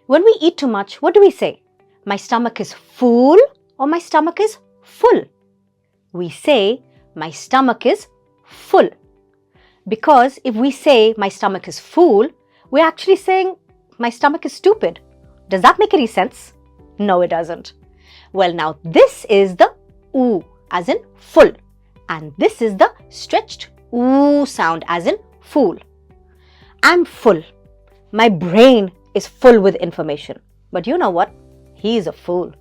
When we eat too much, what do we say? My stomach is full or my stomach is full? We say my stomach is full. Because if we say my stomach is full, we're actually saying my stomach is stupid. Does that make any sense? No, it doesn't. Well, now this is the oo as in full, and this is the stretched oo sound as in fool. I'm full. My brain is full with information. But you know what? He is a fool.